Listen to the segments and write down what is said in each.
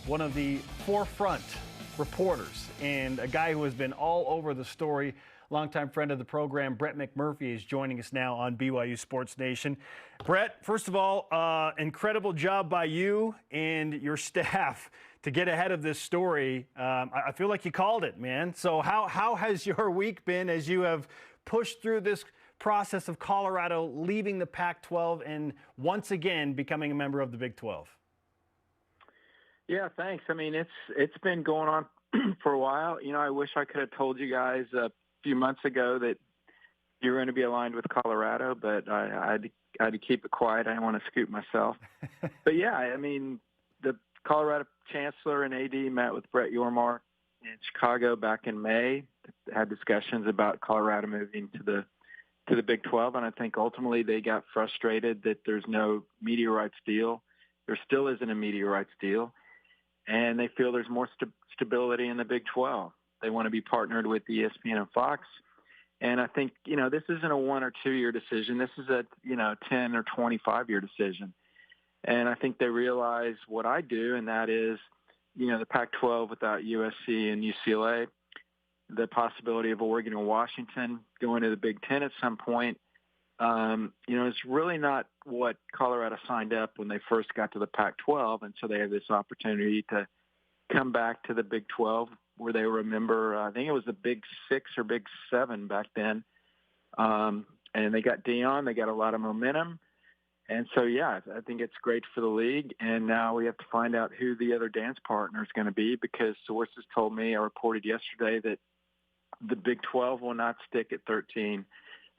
one of the forefront reporters and a guy who has been all over the story. Longtime friend of the program, Brett McMurphy, is joining us now on BYU Sports Nation. Brett, first of all, incredible job by you and your staff to get ahead of this story. I feel like you called it, man. So how has your week been as you have pushed through this process of Colorado leaving the Pac-12 and once again becoming a member of the Big 12? Yeah, thanks. I mean, it's been going on for a while. You know, I wish I could have told you guys a few months ago that you're going to be aligned with Colorado, but I had to keep it quiet. I didn't want to scoop myself. But yeah, I mean, the Colorado Chancellor and AD met with Brett Yormark in Chicago back in May, had discussions about Colorado moving to the Big 12, and I think ultimately they got frustrated that there's no media rights deal. There still isn't a media rights deal, and they feel there's more stability in the Big 12. They want to be partnered with ESPN and Fox, and I think, you know, this isn't a 1 or 2 year decision. This is a, 10 or 25 year decision, and I think they realize what I do, and that is, the Pac-12 without USC and UCLA, the possibility of Oregon and Washington going to the Big Ten at some point, it's really not what Colorado signed up when they first got to the Pac-12, and so they have this opportunity to come back to the Big 12, where they were a member. I think it was the Big 6 or Big 7 back then, and they got Deion. They got a lot of momentum, and so yeah, I think it's great for the league. And now we have to find out who the other dance partner is going to be, because sources told me, I reported yesterday, that the Big 12 will not stick at 13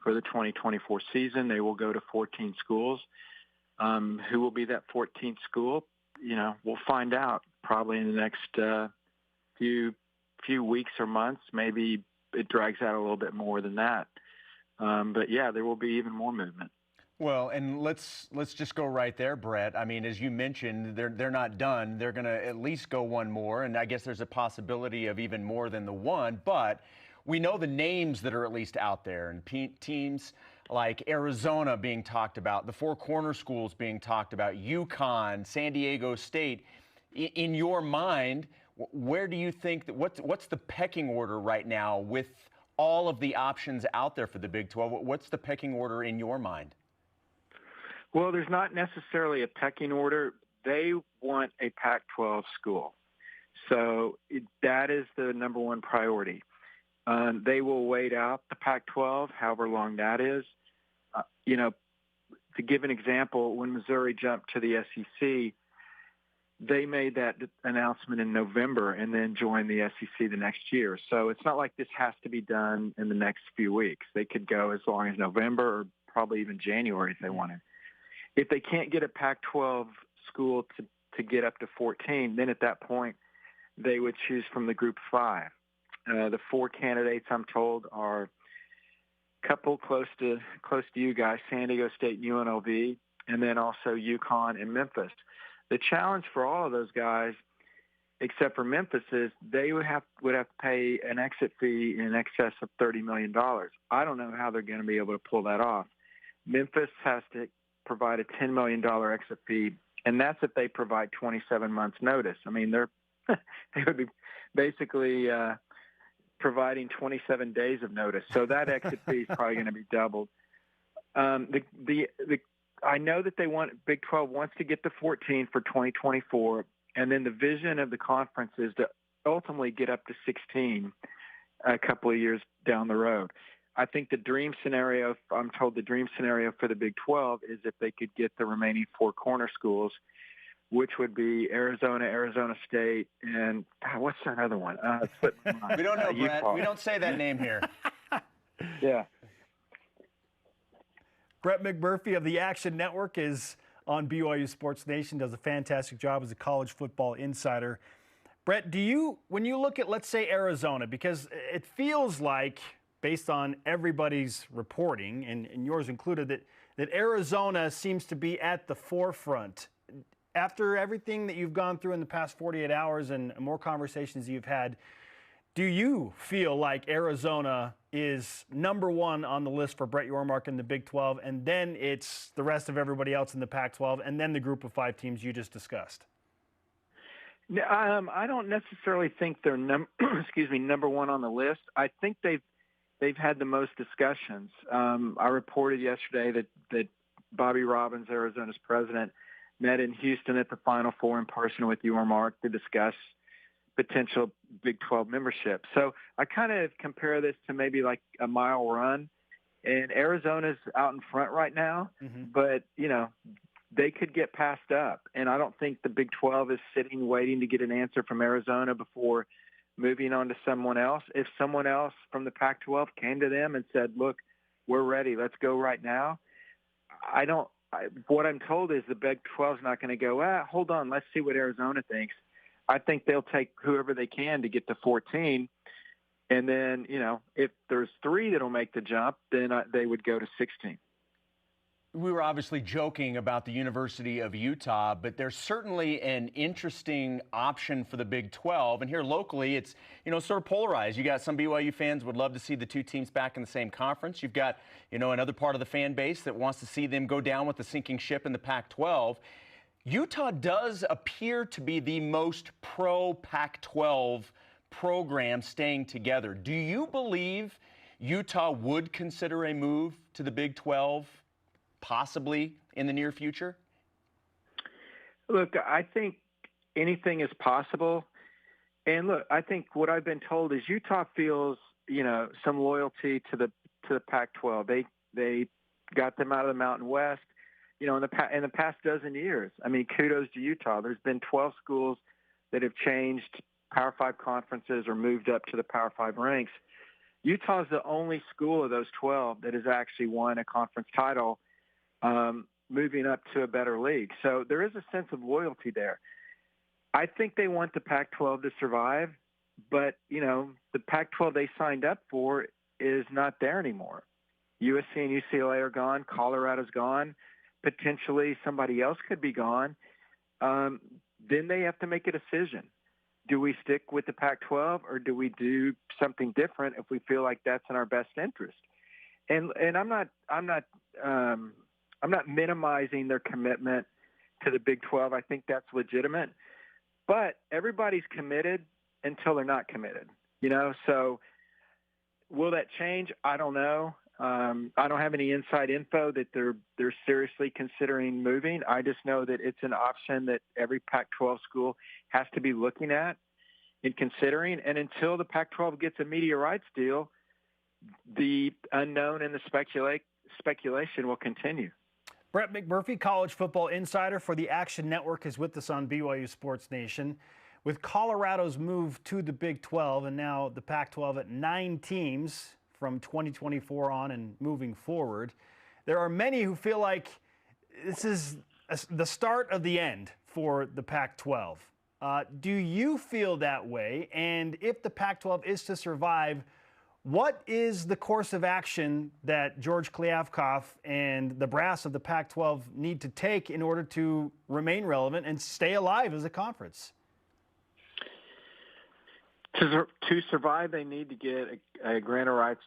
for the 2024 season. They will go to 14 schools. Who will be that 14th school? We'll find out probably in the next few weeks or months. Maybe it drags out a little bit more than that. But yeah, there will be even more movement. Well, and let's just go right there, Brett. I mean, as you mentioned, they're not done. They're going to at least go one more, and I guess there's a possibility of even more than the one. But we know the names that are at least out there, and teams like Arizona being talked about, the Four Corner Schools being talked about, UConn, San Diego State. In your mind, where do you think that what's the pecking order right now with all of the options out there for the Big 12? What's the pecking order in your mind? Well, there's not necessarily a pecking order. They want a Pac-12 school. So that is the number one priority. They will wait out the Pac-12, however long that is. To give an example, when Missouri jumped to the SEC, they made that announcement in November and then joined the SEC the next year. So it's not like this has to be done in the next few weeks. They could go as long as November or probably even January if they wanted. If they can't get a Pac-12 school to get up to 14, then at that point they would choose from the Group 5. The 4 candidates, I'm told, are a couple close to you guys, San Diego State and UNLV, and then also UConn and Memphis. The challenge for all of those guys, except for Memphis, is they would have to pay an exit fee in excess of $30 million. I don't know how they're going to be able to pull that off. Memphis has to provide a $10 million exit fee, and that's if they provide 27 months notice. I mean, they would be basically providing 27 days of notice. So that exit fee is probably going to be doubled. I know that Big 12 wants to get to 14 for 2024, and then the vision of the conference is to ultimately get up to 16 a couple of years down the road. I think I'm told the dream scenario for the Big 12 is if they could get the remaining 4 corner schools, which would be Arizona, Arizona State, and what's that other one? We don't know, Brett. We don't say that name here. Yeah. Brett McMurphy of the Action Network is on BYU Sports Nation, does a fantastic job as a college football insider. Brett, when you look at, let's say, Arizona, because it feels like, based on everybody's reporting, and yours included, that Arizona seems to be at the forefront. After everything that you've gone through in the past 48 hours and more conversations you've had, do you feel like Arizona is number one on the list for Brett Yormark in the Big 12, and then it's the rest of everybody else in the Pac-12, and then the group of 5 teams you just discussed? I don't necessarily think they're excuse me, number one on the list. I think they've had the most discussions. I reported yesterday that Bobby Robbins, Arizona's president, met in Houston at the Final Four in person with Yormark to discuss potential Big 12 membership. So I kind of compare this to maybe like a mile run, and Arizona's out in front right now, but they could get passed up. And I don't think the Big 12 is sitting waiting to get an answer from Arizona before moving on to someone else. If someone else from the Pac-12 came to them and said, look, we're ready, let's go right now, what I'm told is the Big 12 is not going to go, hold on, let's see what Arizona thinks. I think they'll take whoever they can to get to 14. And then, if there's 3 that'll make the jump, then they would go to 16. We were obviously joking about the University of Utah, but there's certainly an interesting option for the Big 12. And here locally, it's, sort of polarized. You got some BYU fans would love to see the 2 teams back in the same conference. You've got, another part of the fan base that wants to see them go down with the sinking ship in the Pac-12. Utah does appear to be the most pro-Pac-12 program staying together. Do you believe Utah would consider a move to the Big 12 possibly in the near future? Look, I think anything is possible. And look, I think what I've been told is Utah feels, some loyalty to the Pac-12. They got them out of the Mountain West, in the past dozen years. I mean, kudos to Utah. There's been 12 schools that have changed Power 5 conferences or moved up to the Power 5 ranks. Utah's the only school of those 12 that has actually won a conference title, moving up to a better league. So there is a sense of loyalty there. I think they want the Pac-12 to survive, but, the Pac-12 they signed up for is not there anymore. USC and UCLA are gone. Colorado's gone. Potentially somebody else could be gone. Then they have to make a decision. Do we stick with the Pac-12 or do we do something different if we feel like that's in our best interest? And I'm not minimizing their commitment to the Big 12. I think that's legitimate. But everybody's committed until they're not committed, So will that change? I don't know. I don't have any inside info that they're seriously considering moving. I just know that it's an option that every Pac-12 school has to be looking at and considering. And until the Pac-12 gets a media rights deal, the unknown and the speculation will continue. Brett McMurphy, college football insider for the Action Network, is with us on BYU Sports Nation. With Colorado's move to the Big 12 and now the Pac-12 at 9 teams from 2024 on and moving forward, there are many who feel like this is the start of the end for the Pac-12. Do you feel that way? And if the Pac-12 is to survive, what is the course of action that George Kliavkoff and the brass of the Pac-12 need to take in order to remain relevant and stay alive as a conference? To survive, they need to get a grant of rights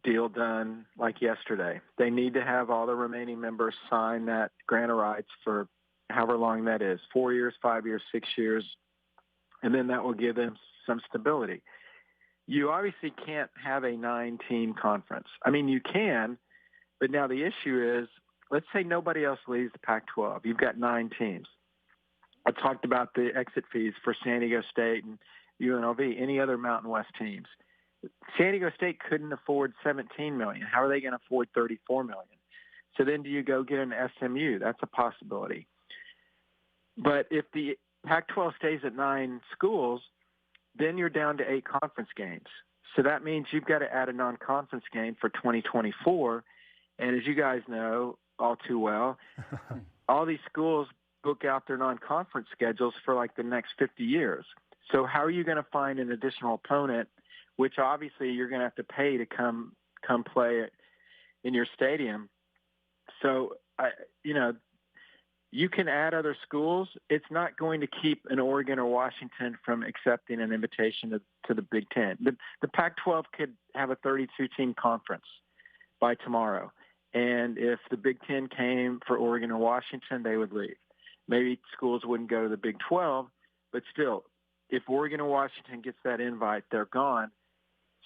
deal done like yesterday. They need to have all the remaining members sign that grant of rights for however long that is, 4 years, 5 years, 6 years, and then that will give them some stability. You obviously can't have a 9-team conference. I mean, you can, but now the issue is, let's say nobody else leaves the Pac-12. You've got 9 teams. I talked about the exit fees for San Diego State and UNLV, any other Mountain West teams. San Diego State couldn't afford $17 million. How are they going to afford $34 million? So then do you go get an SMU? That's a possibility. But if the Pac-12 stays at 9 schools, then you're down to 8 conference games. So that means you've got to add a non-conference game for 2024. And as you guys know all too well, all these schools book out their non-conference schedules for like the next 50 years. So how are you going to find an additional opponent, which obviously you're going to have to pay to come play in your stadium? So, you can add other schools. It's not going to keep an Oregon or Washington from accepting an invitation to the Big Ten. The Pac-12 could have a 32-team conference by tomorrow. And if the Big Ten came for Oregon or Washington, they would leave. Maybe schools wouldn't go to the Big 12, but still, if Oregon or Washington gets that invite, they're gone.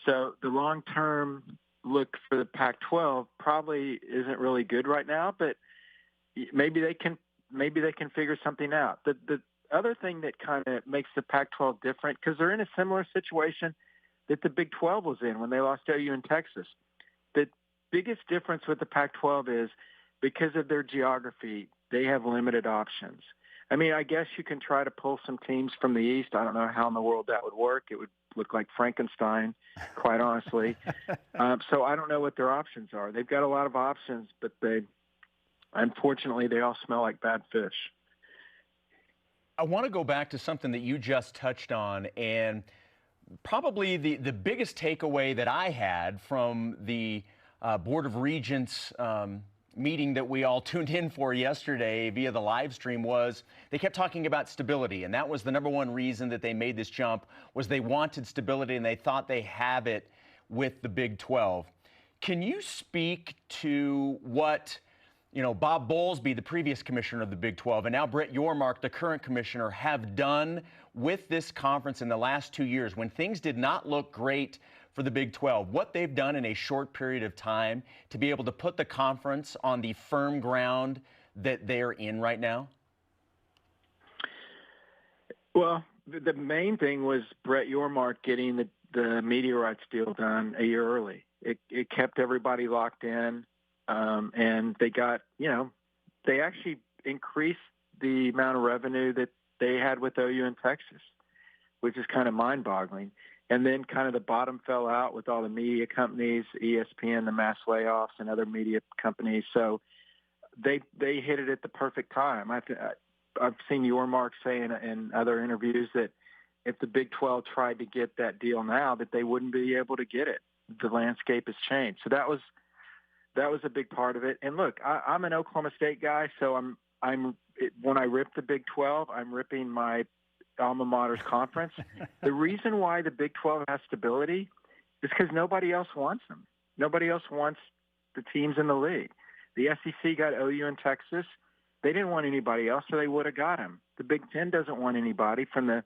So the long-term look for the Pac-12 probably isn't really good right now, but maybe they can figure something out. The other thing that kind of makes the Pac-12 different, because they're in a similar situation that the Big 12 was in when they lost OU in Texas. The biggest difference with the Pac-12 is because of their geography, they have limited options. I mean, I guess you can try to pull some teams from the East. I don't know how in the world that would work. It would look like Frankenstein, quite honestly. So I don't know what their options are. They've got a lot of options, but unfortunately, they all smell like bad fish. I want to go back to something that you just touched on, and probably the biggest takeaway that I had from the Board of Regents meeting that we all tuned in for yesterday via the live stream was they kept talking about stability, and that was the number one reason that they made this jump, was they wanted stability and they thought they have it with the Big 12. Can you speak to what Bob Bowlesby, the previous commissioner of the Big 12, and now Brett Yormark, the current commissioner, have done with this conference in the last 2 years when things did not look great for the Big 12, what they've done in a short period of time to be able to put the conference on the firm ground that they're in right now? Well, the main thing was Brett Yormark getting the media rights deal done a year early. It kept everybody locked in, and they got, they actually increased the amount of revenue that they had with OU in Texas, which is kind of mind-boggling. And then kind of the bottom fell out with all the media companies, ESPN, the mass layoffs, and other media companies. So they hit it at the perfect time. I've seen Yormark say in other interviews that if the Big 12 tried to get that deal now, that they wouldn't be able to get it. The landscape has changed. So that was a big part of it. And look, I'm an Oklahoma State guy, so when I rip the Big 12, I'm ripping my alma mater's conference. The reason why the Big 12 has stability is because nobody else wants them. Nobody else wants the teams in the league. The SEC got OU in Texas. They didn't want anybody else, so they would have got him. The Big Ten doesn't want anybody from the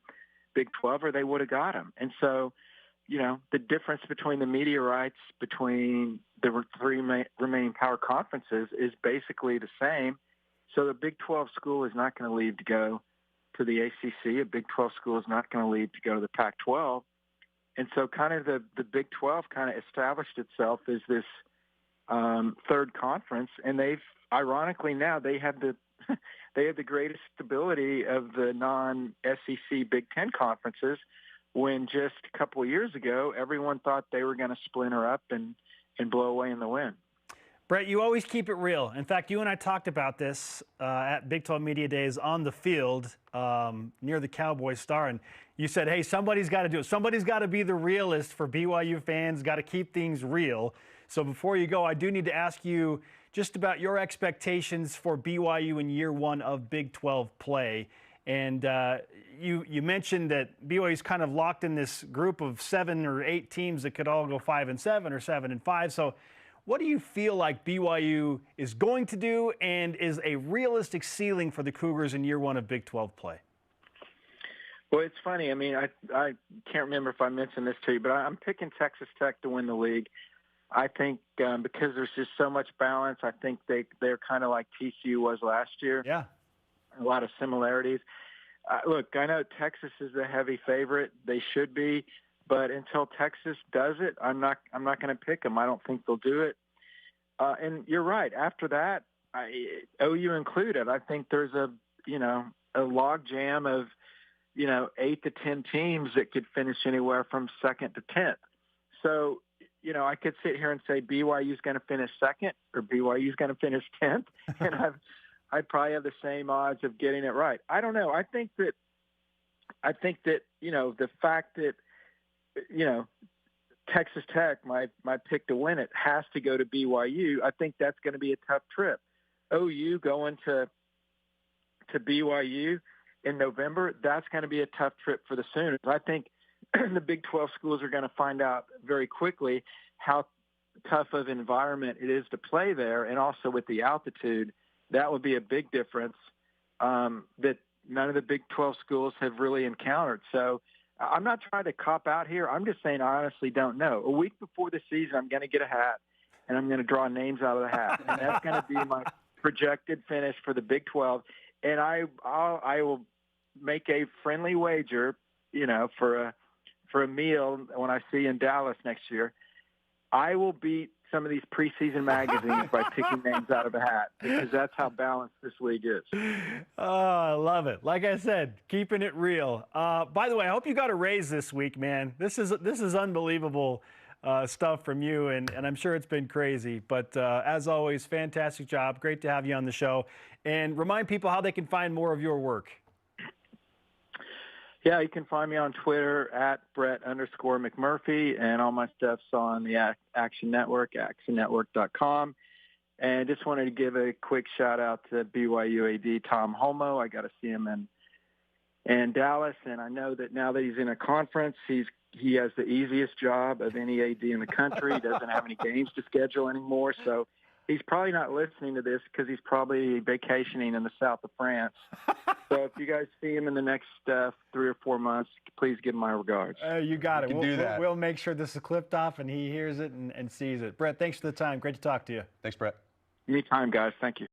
Big 12, or they would have got him. And so, the difference between the media rights between the three remaining power conferences is basically the same. So the Big 12 school is not going to leave to go to the ACC. A Big 12 school is not going to leave to go to the Pac-12. And so kind of the Big 12 kind of established itself as this third conference, and ironically now they have the greatest stability of the non-SEC Big Ten conferences, when just a couple of years ago everyone thought they were going to splinter up and blow away in the wind. Brett, you always keep it real. In fact, you and I talked about this at Big 12 Media Days on the field near the Cowboy Star, and you said, hey, somebody's got to do it. Somebody's got to be the realist for BYU fans, got to keep things real. So before you go, I do need to ask you just about your expectations for BYU in year one of Big 12 play. And you mentioned that BYU's kind of locked in this group of 7 or 8 teams that could all go 5-7 or 7-5. So what do you feel like BYU is going to do, and is a realistic ceiling for the Cougars in year one of Big 12 play? Well, it's funny. I mean, I can't remember if I mentioned this to you, but I'm picking Texas Tech to win the league. I think because there's just so much balance, I think they're kind of like TCU was last year. Yeah. A lot of similarities. Look, I know Texas is the heavy favorite. They should be. But until Texas does it, I'm not going to pick them. I don't think they'll do it. And you're right. After that, OU included, I think there's a log jam of 8 to 10 teams that could finish anywhere from 2nd to 10th. So I could sit here and say BYU's going to finish 2nd or BYU's going to finish 10th, and I'd probably have the same odds of getting it right. I don't know. I think that the fact that Texas Tech, my pick to win it, has to go to BYU. I think that's going to be a tough trip. OU going to BYU in November, that's going to be a tough trip for the Sooners. I think the Big 12 schools are going to find out very quickly how tough of an environment it is to play there, and also with the altitude, that would be a big difference. That none of the Big 12 schools have really encountered. So I'm not trying to cop out here. I'm just saying I honestly don't know. A week before the season, I'm going to get a hat, and I'm going to draw names out of the hat. And that's going to be my projected finish for the Big 12. And I will make a friendly wager, for a meal when I see you in Dallas next year. I will beat some of these preseason magazines by picking names out of a hat, because that's how balanced this league is. Oh, I love it. Like I said, keeping it real. By the way, I hope you got a raise this week, man. This is unbelievable stuff from you, and I'm sure it's been crazy. But as always, fantastic job. Great to have you on the show. And remind people how they can find more of your work. Yeah, you can find me on Twitter at Brett_McMurphy, and all my stuff's on the Action Network, actionnetwork.com. And just wanted to give a quick shout out to BYU AD Tom Holmoe. I got to see him in Dallas, and I know that now that he's in a conference, he has the easiest job of any AD in the country. He doesn't have any games to schedule anymore, so he's probably not listening to this because he's probably vacationing in the south of France. So if you guys see him in the next 3 or 4 months, please give him my regards. You got it. We'll do that. We'll make sure this is clipped off and he hears it and sees it. Brett, thanks for the time. Great to talk to you. Thanks, Brett. Anytime, guys. Thank you.